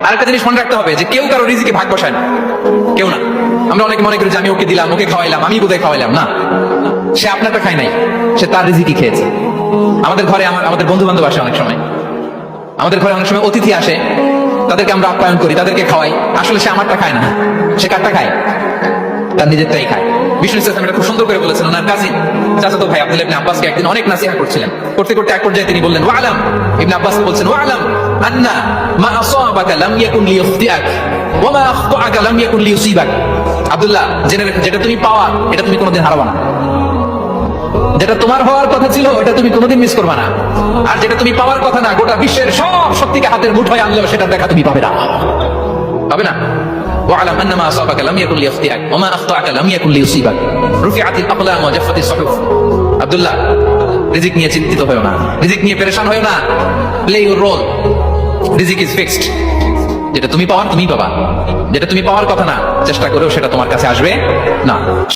আরেকটা জিনিস মনে রাখতে হবে যে কেউ কারো রিজিকে ভাগ বসায় না, কেউ না। আমরা অনেকে মনে করি যে আমি ওকে দিলাম, ওকে খাওয়াইলাম, আমি বোধহয় খাওয়াইলাম। না, সে আপনারটা খায় নাই, সে তার রিজিকই খেয়েছে। আমাদের ঘরে আমাদের বন্ধু বান্ধব আসে, অনেক সময় আমাদের ঘরে অনেক সময় অতিথি আসে, তাদেরকে আমরা আপ্যায়ন করি, তাদেরকে খাওয়াই। আসলে সে আমারটা খায় না, সে কারটা খায়? তার নিজেরটাই খায়। বিষ্ণু ইসলাম এটা খুব সুন্দর করে বলেছেন। ওনার কাজিন চাচাতো ভাই আব্দুল্লাহ ইবনে আব্বাসকে একদিন অনেক নাসিহা করছিলেন। করতে করতে এক পর্যায়ে তিনি বললেন, ওয়ালাম, ইবনে আব্বাস বলছেন, ওয়ালাম আন্না মা আসাবাকা লাম ইয়াকুন লিইখতিআক ওয়া মা আখতাআকা লাম ইয়াকুন লিইউসিবাক। আব্দুল্লাহ, জেনে রেখো, যেটা তুমি পাওয়া এটা তুমি কোনোদিন হারাবে না। যেটা তোমার হওয়ার কথা ছিল এটা তুমি কোনোদিন মিস করবে না। আর যেটা তুমি পাওয়ার কথা না, গোটা বিশ্বের সব শক্তিকে হাতের মুঠোয় আনলেও সেটা দেখা তুমি পাবে না, পাবে না। واعلم ان ما اصابك لم يكن ليخطئك وما اخطاك لم يكن ليصيبك رفعت الاقلام وجفت الصحف। আব্দুল্লাহ, রিজিক নিয়ে চিন্তিত হয়ো না, রিজিক নিয়ে পেরেশান হয়ো না। প্লে ইউর রোল, রিজিক ইজ ফিক্সড। যেটা তুমি পাওয়ার তুমি পাবা, যেটা তুমি পাওয়ার কথা না, চেষ্টা করেও সেটা তোমার কাছে আসবে না।